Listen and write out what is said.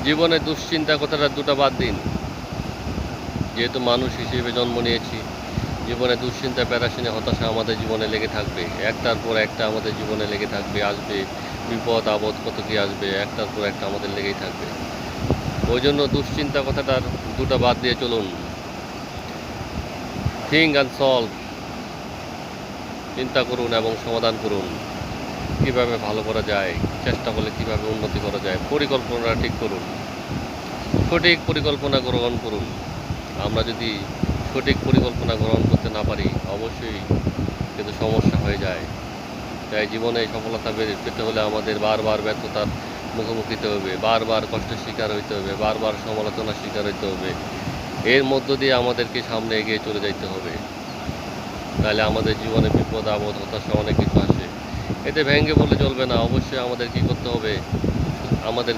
জীবনে দুশ্চিন্তা কথাটা দুটো বাদ দিন। যেহেতু মানুষ হিসেবে জন্ম নিয়েছি, জীবনে দুশ্চিন্তা, প্যারাশানি, হতাশা আমাদের জীবনে লেগে থাকবে। একটার পর একটা আমাদের জীবনে লেগে থাকবে, আসবে। বিপদ আপদ কত কী আসবে, একটার পর একটা আমাদের লেগেই থাকবে। ওই জন্য দুশ্চিন্তা কথাটার দুটো বাদ দিয়ে চলুন। থিঙ্ক অ্যান্ড সলভ, চিন্তা করুন এবং সমাধান করুন। কীভাবে ভালো করা যায়, চেষ্টা করলে কীভাবে উন্নতি করা যায়, পরিকল্পনা ঠিক করুন। সঠিক পরিকল্পনা গ্রহণ করুন। আমরা যদি সঠিক পরিকল্পনা গ্রহণ করতে না পারি, অবশ্যই কিন্তু সমস্যা হয়ে যায়। তাই জীবনে সফলতা পেতে হলে আমাদের বারবার ব্যর্থতার মুখোমুখি হতে হবে, বারবার কষ্টের শিকার হইতে হবে, বারবার সমালোচনার শিকার হইতে হবে। এর মধ্য দিয়ে আমাদেরকে সামনে এগিয়ে চলে যাইতে হবে। তাহলে আমাদের জীবনে বিপদ আপদ, হতাশা অনেক কিছু আসে। এতে ভেঙে পড়লে চলবে না। অবশ্যই আমাদের কী করতে হবে, আমাদের